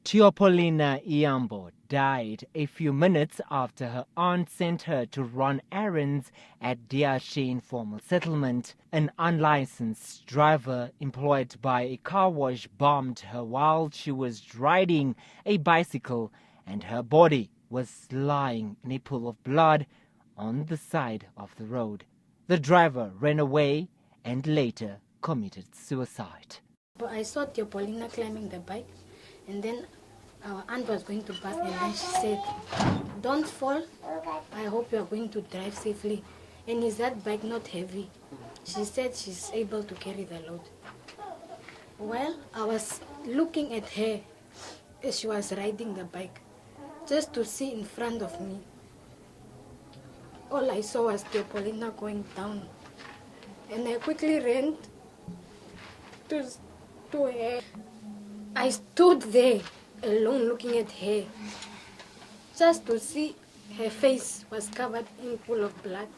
Teopolina Iambo died a few minutes after her aunt sent her to run errands at DRC Informal Settlement. An unlicensed driver employed by a car wash bombed her while she was riding a bicycle, and her body was lying in a pool of blood on the side of the road. The driver ran away and later committed suicide. But I saw Teopolina climbing the bike, and then our aunt was going to bath, and then she said, "Don't fall. I hope you are going to drive safely. And is that bike not heavy?" She said she's able to carry the load. Well, I was looking at her as she was riding the bike, just to see in front of me. All I saw was Teopolina going down, and I quickly ran to her. I stood there alone looking at her, just to see her face was covered in a pool of blood,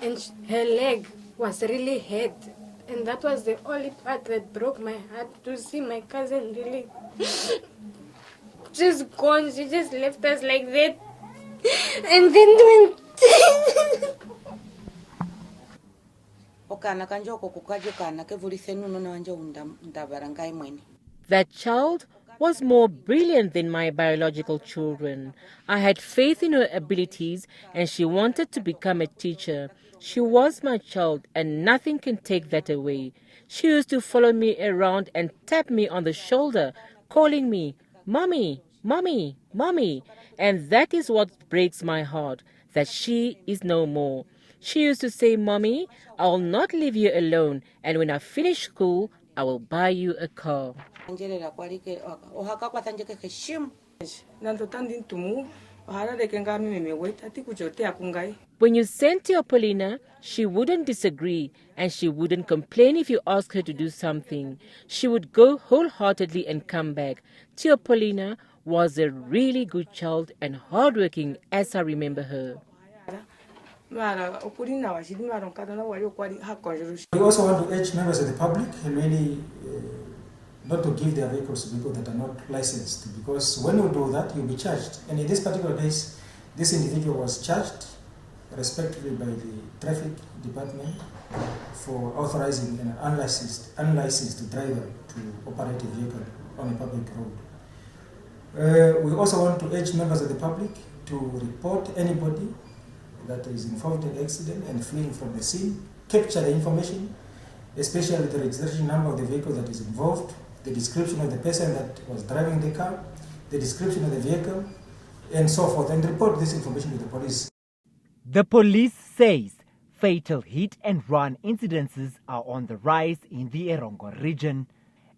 and her leg was really hurt. And that was the only part that broke my heart, to see my cousin really just gone. She just left us like that. And then when that child was more brilliant than my biological children. I had faith in her abilities, and she wanted to become a teacher. She was my child, and nothing can take that away. She used to follow me around and tap me on the shoulder, calling me, "Mommy, Mommy, Mommy." And that is what breaks my heart, that she is no more. She used to say, "Mommy, I will not leave you alone, and when I finish school, I will buy you a car." When you sent Teopolina, she wouldn't disagree, and she wouldn't complain if you asked her to do something. She would go wholeheartedly and come back. Teopolina was a really good child and hardworking, as I remember her. We also want to urge members of the public really not to give their vehicles to people that are not licensed, because when you do that, you'll be charged. And in this particular case, this individual was charged respectively by the traffic department for authorizing an unlicensed driver to operate a vehicle on a public road. We also want to urge members of the public to report anybody that is involved in the accident and fleeing from the scene, capture the information, especially the registration number of the vehicle that is involved, the description of the person that was driving the car, the description of the vehicle, and so forth, and report this information to the police. The police says fatal hit and run incidences are on the rise in the Erongo region.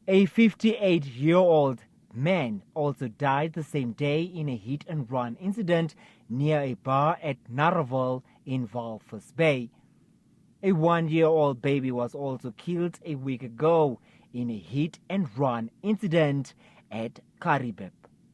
A 58-year-old man also died the same day in a hit and run incident near a bar at Naraval in Walvis Bay. A 1-year-old baby was also killed a week ago in a hit and run incident at Karibe